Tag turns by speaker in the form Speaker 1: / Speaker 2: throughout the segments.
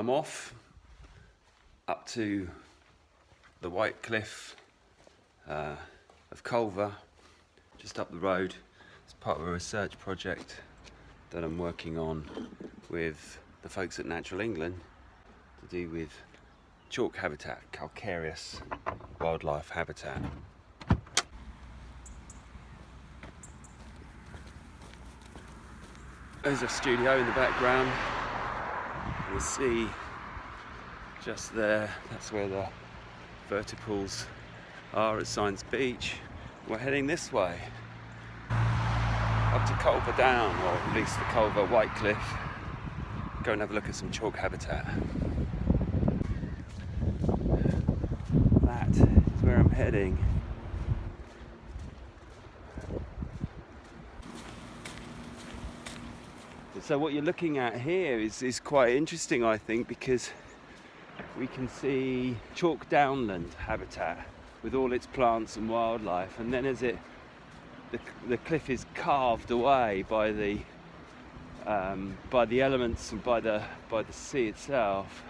Speaker 1: I'm off up to the White Cliff of Culver, just up the road. It's part of a research project that I'm working on with the folks at Natural England to do with chalk habitat, calcareous wildlife habitat. There's a studio in the background. The sea just there, that's where the verticals are at Science Beach. We're heading this way up to Culver Down, or at least the Culver White Cliff. Go and have a look at some chalk habitat. That is where I'm heading. So what you're looking at here is quite interesting, I think, because we can see chalk downland habitat with all its plants and wildlife, and then as the cliff is carved away by the elements and by the sea itself,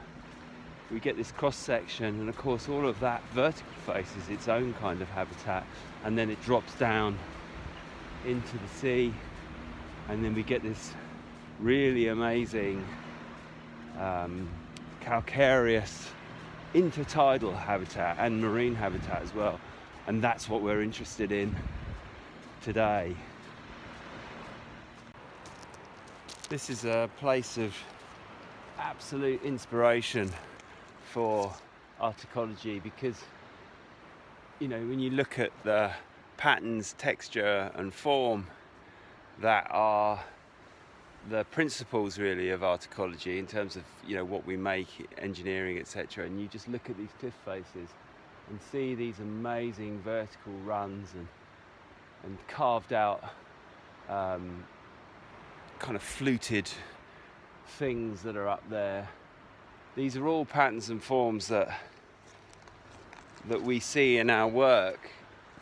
Speaker 1: we get this cross section, and of course all of that vertical face is its own kind of habitat, and then it drops down into the sea, and then we get this really amazing calcareous intertidal habitat and marine habitat as well, and that's what we're interested in today. This is a place of absolute inspiration for articology because, you know, when you look at the patterns, texture and form that are the principles really of articology in terms of, you know, what we make, engineering, etc., and you just look at these cliff faces and see these amazing vertical runs and carved out kind of fluted things that are up there. These are all patterns and forms that we see in our work.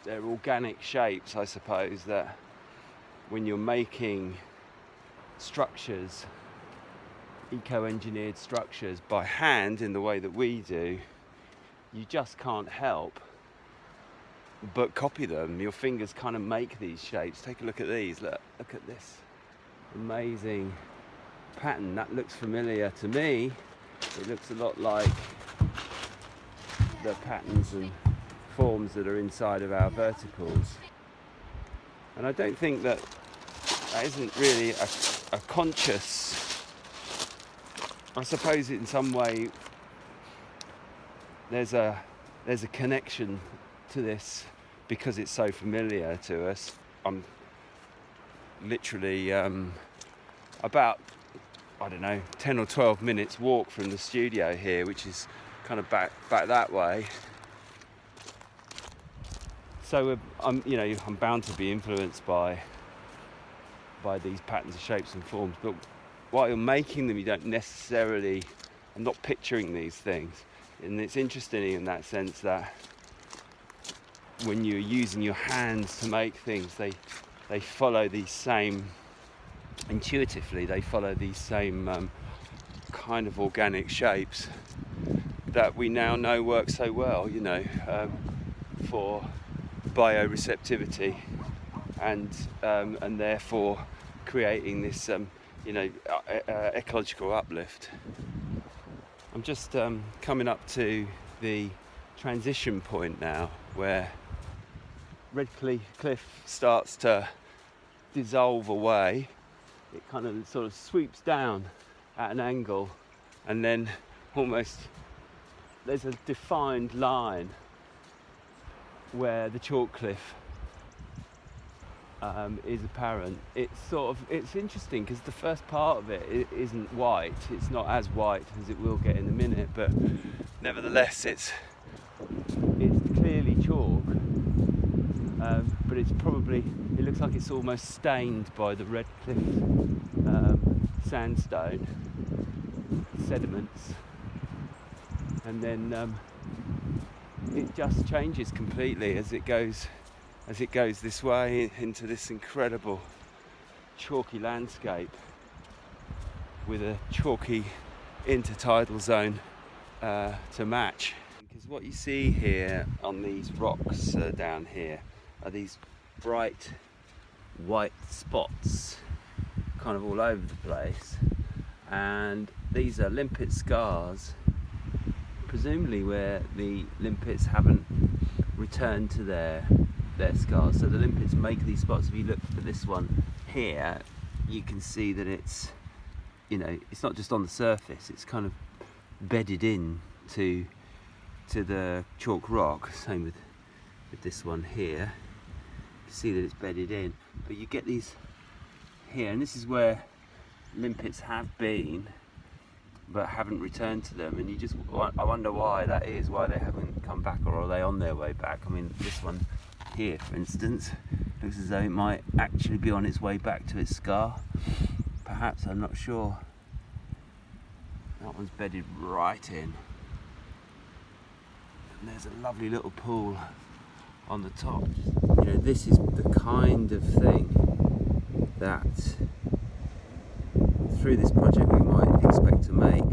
Speaker 1: They're organic shapes, I suppose, that when you're making structures, eco-engineered structures by hand in the way that we do, you just can't help but copy them. Your fingers kind of make these shapes. Take a look at these. Look at this amazing pattern. That looks familiar to me. It looks a lot like the patterns and forms that are inside of our verticals. And I don't think that isn't really a conscious, I suppose in some way there's a connection to this because it's so familiar to us. I'm literally about, I don't know, 10 or 12 minutes walk from the studio here, which is kind of back that way. So I'm bound to be influenced by these patterns of shapes and forms, but while you're making them, you don't necessarily, I'm not picturing these things. And it's interesting in that sense that when you're using your hands to make things, they follow these same, intuitively, they follow these same kind of organic shapes that we now know work so well, you know, for bioreceptivity and therefore creating this ecological uplift. I'm just coming up to the transition point now where Red Cliff starts to dissolve away. It kind of sort of sweeps down at an angle, and then almost there's a defined line where the chalk cliff is apparent. It's interesting because the first part of it isn't white. It's not as white as it will get in a minute, but nevertheless it's clearly chalk. But it looks like it's almost stained by the Red Cliff sandstone sediments, and then it just changes completely as it goes this way into this incredible chalky landscape with a chalky intertidal zone to match. Because what you see here on these rocks down here are these bright white spots kind of all over the place, and these are limpet scars, presumably where the limpets haven't returned to their scars. So the limpets make these spots. If you look at this one here, you can see that it's, you know, it's not just on the surface, it's kind of bedded in to the chalk rock. Same with this one here. You can see that it's bedded in, but you get these here, and this is where limpets have been but haven't returned to them, and I wonder why that is, why they haven't come back, or are they on their way back? I mean, this one here, for instance, looks as though it might actually be on its way back to its scar. Perhaps, I'm not sure. That one's bedded right in. And there's a lovely little pool on the top. You know, this is the kind of thing that through this project we might expect to make